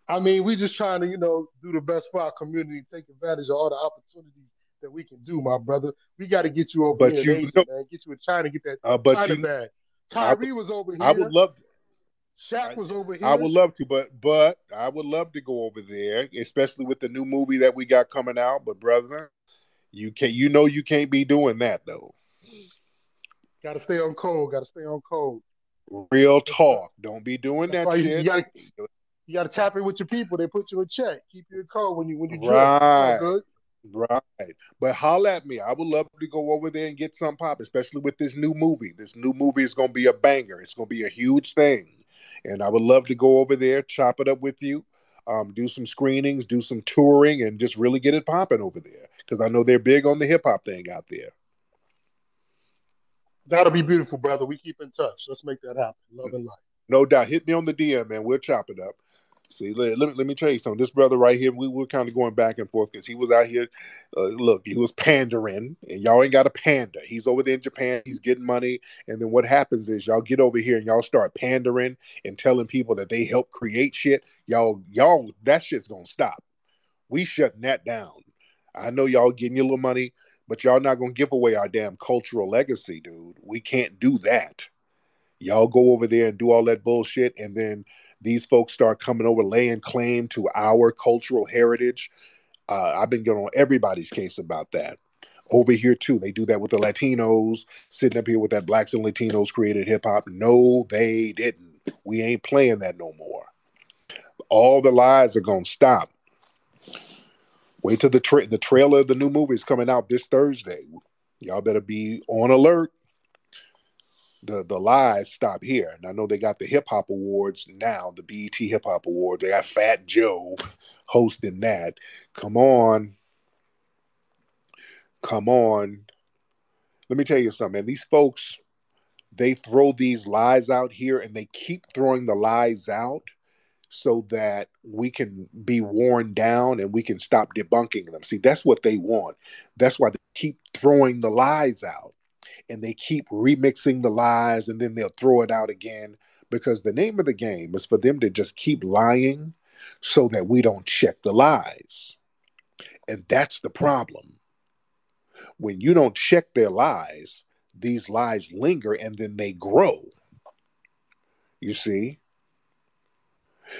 I mean, we just trying to, do the best for our community, take advantage of all the opportunities that we can do, my brother. We got to get you over here But in you Asia, know, man. Get you in China, get that but China you, bag. I would, Tyree was over I would here. love. Shaq I, was over I here. would love to, but I would love to go over there, especially with the new movie that we got coming out. But brother, you can't. You know you can't be doing that though. Got to stay on code. Got to stay on code. Real That's why. talk. Don't be doing That's that why you shit. got to you got to tap in with your people. They put you in check. Keep you in code when you drift. It's all Right. good. Right. But holla at me. I would love to go over there and get some pop, especially with this new movie. This new movie is going to be a banger. It's going to be a huge thing. And I would love to go over there, chop it up with you, do some screenings, do some touring, and just really get it popping over there. Because I know they're big on the hip hop thing out there. That'll be beautiful, brother. We keep in touch. Let's make that happen. Love and light. No doubt. Hit me on the DM, man. We'll chop it up. See, let me tell you something. This brother right here, we were kind of going back and forth because he was out here. Look, he was pandering, and y'all ain't got a panda. He's over there in Japan. He's getting money, and then what happens is y'all get over here and y'all start pandering and telling people that they help create shit. Y'all, that shit's gonna stop. We shutting that down. I know y'all getting your little money, but y'all not gonna give away our damn cultural legacy, dude. We can't do that. Y'all go over there and do all that bullshit, and then these folks start coming over, laying claim to our cultural heritage. I've been getting on everybody's case about that. Over here too, they do that with the Latinos, sitting up here with that blacks and Latinos created hip hop. No, they didn't. We ain't playing that no more. All the lies are gonna stop. Wait till the trailer of the new movie is coming out this Thursday. Y'all better be on alert. The lies stop here. And I know they got the hip hop awards now, the BET hip hop award. They got Fat Joe hosting that. Come on. Come on. Let me tell you something, man. These folks, they throw these lies out here and they keep throwing the lies out so that we can be worn down and we can stop debunking them. See, that's what they want. That's why they keep throwing the lies out. And they keep remixing the lies and then they'll throw it out again because the name of the game is for them to just keep lying so that we don't check the lies. And that's the problem. When you don't check their lies, these lies linger and then they grow. You see?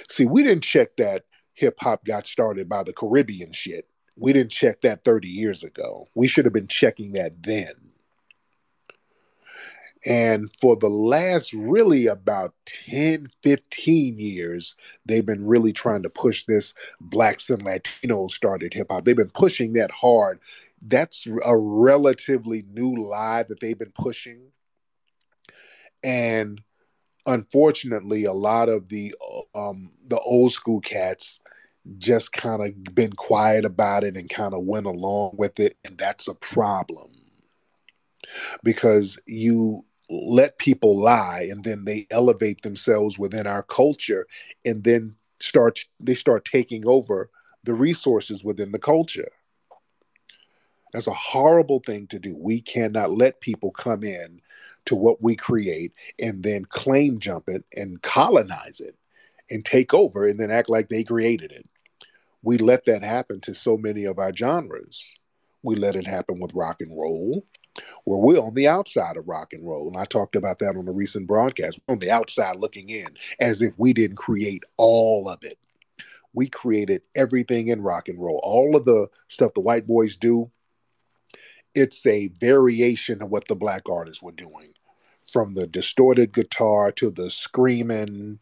See, we didn't check that hip hop got started by the Caribbean shit. We didn't check that 30 years ago. We should have been checking that then. And for the last really about 10, 15 years, they've been really trying to push this blacks and Latinos started hip hop. They've been pushing that hard. That's a relatively new lie that they've been pushing. And unfortunately, a lot of the old school cats just kind of been quiet about it and kind of went along with it. And that's a problem because you let people lie and then they elevate themselves within our culture and then they start taking over the resources within the culture. That's a horrible thing to do. We cannot let people come in to what we create and then claim jump it and colonize it and take over and then act like they created it. We let that happen to so many of our genres. We let it happen with rock and roll, where we're on the outside of rock and roll. And I talked about that on a recent broadcast. We're on the outside looking in as if we didn't create all of it. We created everything in rock and roll. All of the stuff the white boys do, it's a variation of what the black artists were doing. From the distorted guitar to the screaming.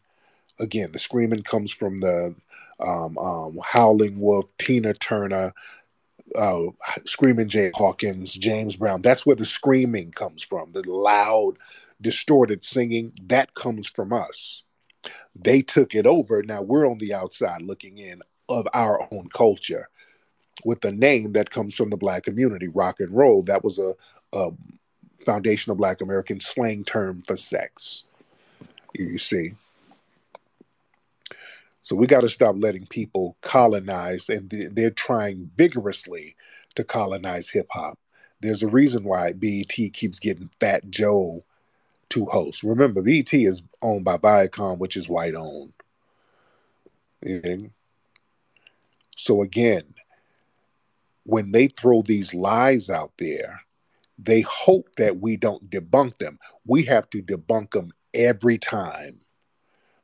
Again, the screaming comes from the Howling Wolf, Tina Turner, Screaming Jay Hawkins, James Brown. That's where the screaming comes from. The loud, distorted singing, that comes from us. They took it over. Now we're on the outside looking in of our own culture with a name that comes from the Black community, rock and roll. That was a foundational Black American slang term for sex. You see. So we got to stop letting people colonize, and they're trying vigorously to colonize hip hop. There's a reason why BET keeps getting Fat Joe to host. Remember, BET is owned by Viacom, which is white owned. And so again, when they throw these lies out there, they hope that we don't debunk them. We have to debunk them every time.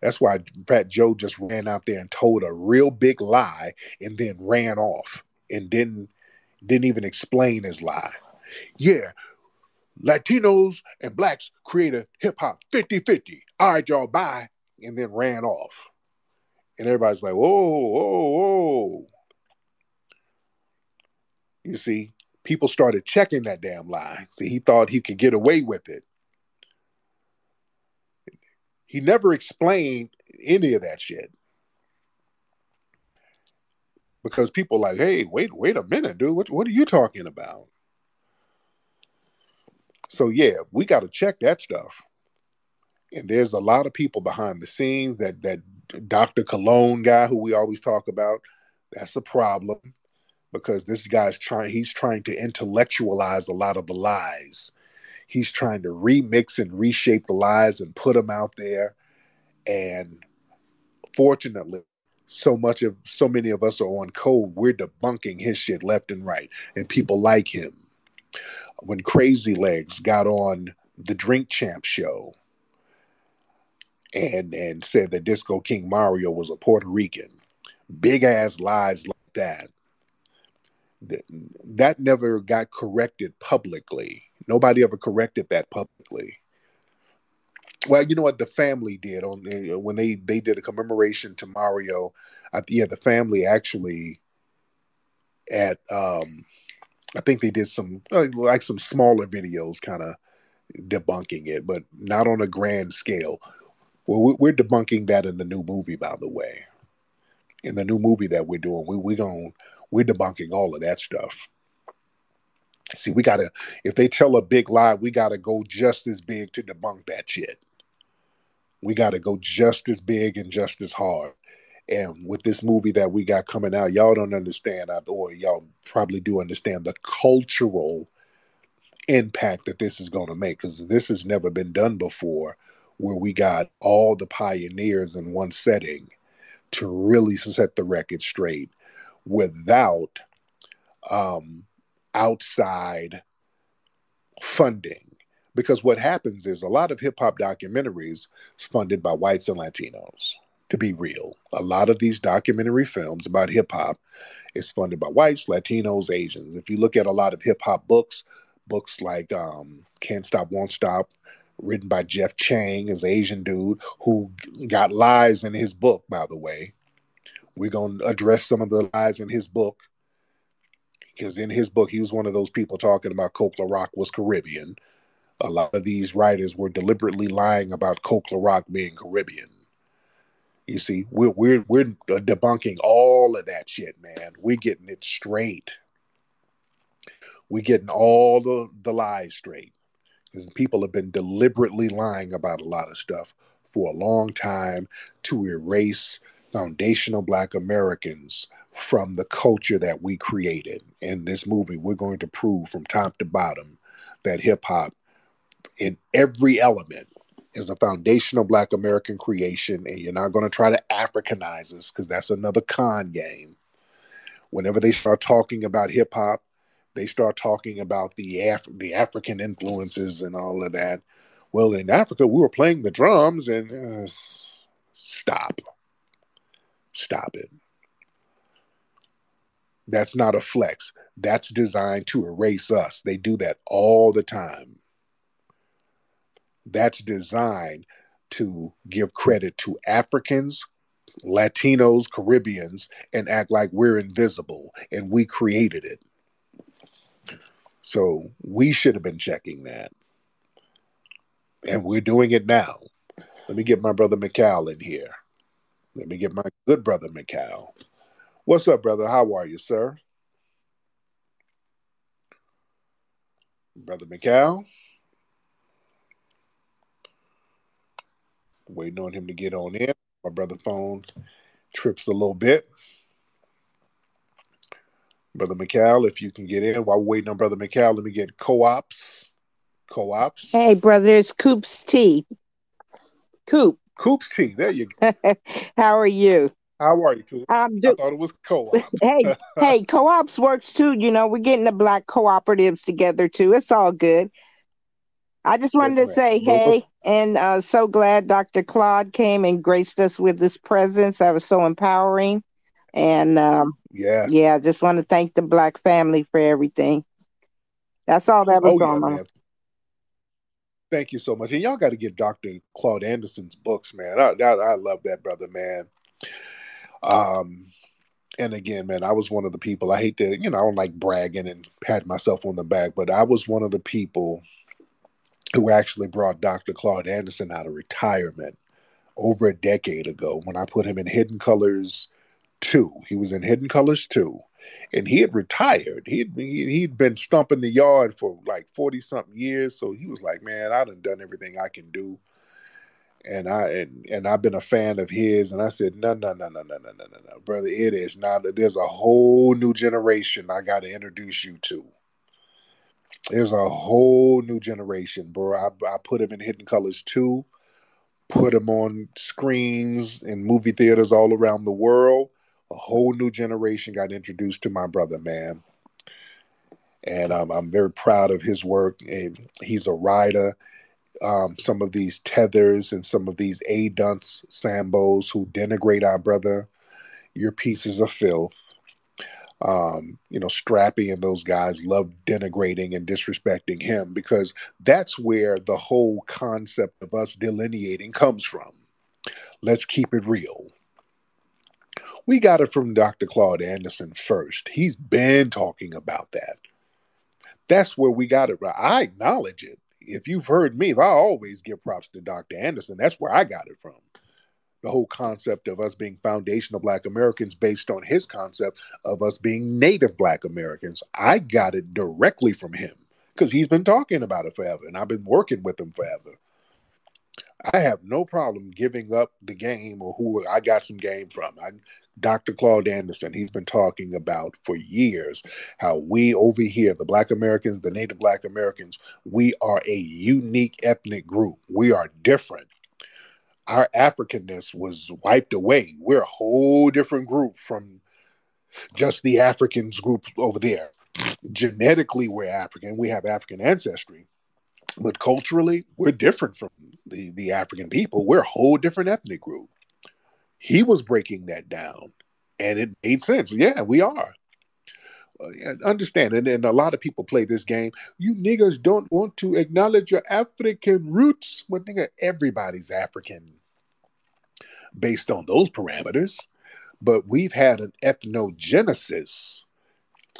That's why Fat Joe just ran out there and told a real big lie and then ran off and didn't even explain his lie. Yeah, Latinos and blacks created hip hop 50-50. All right, y'all, bye. And then ran off. And everybody's like, whoa, whoa, whoa. You see, people started checking that damn lie. See, he thought he could get away with it. He never explained any of that shit. Because people are like, hey, wait a minute, dude. What are you talking about? So yeah, we got to check that stuff. And there's a lot of people behind the scenes. That Dr. Cologne guy who we always talk about, that's a problem. Because this guy's he's trying to intellectualize a lot of the lies. He's trying to remix and reshape the lies and put them out there. And fortunately, so many of us are on code. We're debunking his shit left and right, and people like him. When Crazy Legs got on the Drink Champ show and said that Disco King Mario was a Puerto Rican, big ass lies like that never got corrected publicly. Nobody ever corrected that publicly. Well, you know what? The family did when they did a commemoration to Mario. The family actually I think they did some like some smaller videos, kind of debunking it, but not on a grand scale. Well, we're debunking that in the new movie, by the way. In the new movie that we're doing, we're debunking all of that stuff. See, we gotta, if they tell a big lie, we gotta go just as big to debunk that shit. We gotta go just as big and just as hard. And with this movie that we got coming out, y'all don't understand, or y'all probably do understand the cultural impact that this is going to make, because this has never been done before, where we got all the pioneers in one setting to really set the record straight without outside funding. Because what happens is a lot of hip-hop documentaries is funded by whites and Latinos. To be real, a lot of these documentary films about hip-hop is funded by whites, Latinos, Asians. If you look at a lot of hip-hop books like Can't Stop, Won't Stop, written by Jeff Chang, is an Asian dude who got lies in his book, by the way. We're going to address some of the lies in his book, because in his book, he was one of those people talking about Coke La Rock was Caribbean. A lot of these writers were deliberately lying about Coke La Rock being Caribbean. You see, we're debunking all of that shit, man. We're getting it straight. We're getting all the lies straight, because people have been deliberately lying about a lot of stuff for a long time to erase foundational Black Americans from the culture that we created. In this movie, we're going to prove from top to bottom that hip-hop in every element is a foundational Black American creation, and you're not going to try to Africanize us, because that's another con game. Whenever they start talking about hip-hop, they start talking about the African influences and all of that. Well, in Africa, we were playing the drums, and stop it. That's not a flex. That's designed to erase us. They do that all the time. That's designed to give credit to Africans, Latinos, Caribbeans, and act like we're invisible and we created it. So we should have been checking that. And we're doing it now. Let me get my brother Mikal in here. Let me get my good brother Mikal. What's up, brother? How are you, sir? Brother Mikal? Waiting on him to get on in. My brother phone trips a little bit. Brother Mikal, if you can get in. While we're waiting on Brother Mikal, let me get co-ops. Co-ops. Hey, brother, it's Coop's Tea. Coop. Coop's Tea. There you go. How are you? How are you, Coops? I thought it was co-op. Hey, co-ops works too. You know, we're getting the black cooperatives together too. It's all good. I just wanted to say hey, and so glad Dr. Claude came and graced us with his presence. That was so empowering. And yeah, I just want to thank the black family for everything. That's all that was on my man. Thank you so much. And y'all got to get Dr. Claude Anderson's books, man. I love that brother, man. And again, man, I was one of the people, I hate to, I don't like bragging and pat myself on the back, but I was one of the people who actually brought Dr. Claude Anderson out of retirement over a decade ago when I put him in Hidden Colors 2. He was in Hidden Colors 2, and he had retired. He'd been stumping the yard for like 40-something years, so he was like, man, I done everything I can do. And I've been a fan of his, and I said, no, brother, it is not. There's a whole new generation I got to introduce you to. There's a whole new generation, bro. I put him in Hidden Colors 2, put him on screens in movie theaters all around the world. A whole new generation got introduced to my brother, man. And I'm very proud of his work. And he's a writer. Some of these tethers and some of these A-dunce Sambos who denigrate our brother, you're pieces of filth. Strappy and those guys love denigrating and disrespecting him because that's where the whole concept of us delineating comes from. Let's keep it real. We got it from Dr. Claude Anderson first. He's been talking about that. That's where we got it right. I acknowledge it. If you've heard me, I always give props to Dr. Anderson. That's where I got it from. The whole concept of us being foundational Black Americans based on his concept of us being native Black Americans. I got it directly from him because he's been talking about it forever and I've been working with him forever. I have no problem giving up the game or who I got some game from. Dr. Claude Anderson, he's been talking about for years how we over here, the Black Americans, the Native Black Americans, we are a unique ethnic group. We are different. Our Africanness was wiped away. We're a whole different group from just the Africans group over there. Genetically, we're African. We have African ancestry. But culturally, we're different from the African people. We're a whole different ethnic group. He was breaking that down, and it made sense. Yeah, we are. Understand, and a lot of people play this game. You niggas don't want to acknowledge your African roots. Well, nigga, everybody's African based on those parameters. But we've had an ethnogenesis,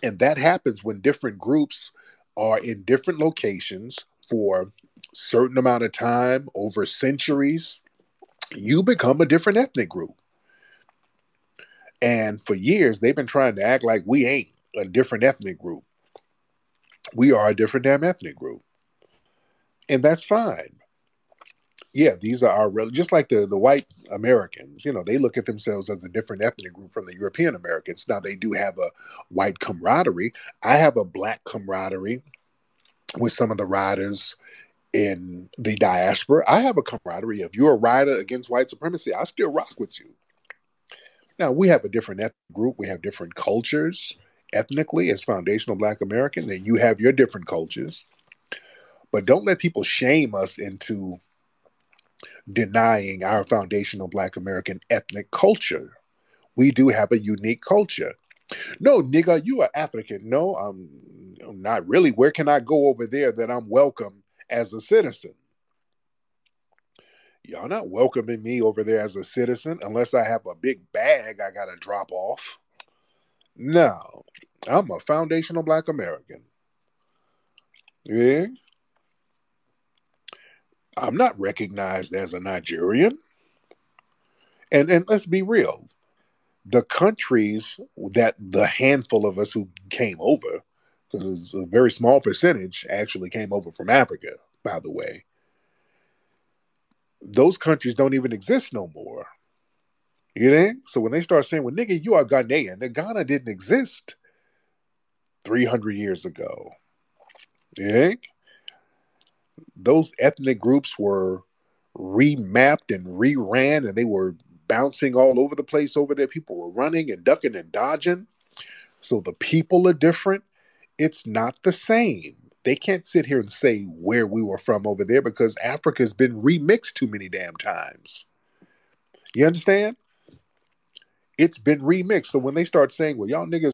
and that happens when different groups are in different locations for a certain amount of time, over centuries. You become a different ethnic group. And for years, they've been trying to act like we ain't a different ethnic group. We are a different damn ethnic group. And that's fine. Yeah, these are our, just like the white Americans, they look at themselves as a different ethnic group from the European Americans. Now, they do have a white camaraderie. I have a Black camaraderie with some of the riders in the diaspora. I have a camaraderie. If you're a rider against white supremacy, I still rock with you. Now, we have a different ethnic group. We have different cultures ethnically as foundational Black American. Then you have your different cultures. But don't let people shame us into denying our foundational Black American ethnic culture. We do have a unique culture. No, nigga, you are African. No, I'm not really. Where can I go over there that I'm welcome as a citizen? Y'all not welcoming me over there as a citizen unless I have a big bag I got to drop off. No, I'm a foundational Black American. Yeah. I'm not recognized as a Nigerian. And let's be real. The countries that the handful of us who came over, because it was a very small percentage actually came over from Africa, by the way, those countries don't even exist no more. You know? So when they start saying, well, nigga, you are Ghanaian, the Ghana didn't exist 300 years ago. Yeah? Those ethnic groups were remapped and reran, and they were bouncing all over the place over there. People were running and ducking and dodging. So the people are different. It's not the same. They can't sit here and say where we were from over there because Africa's been remixed too many damn times. You understand? It's been remixed. So when they start saying, well, y'all niggas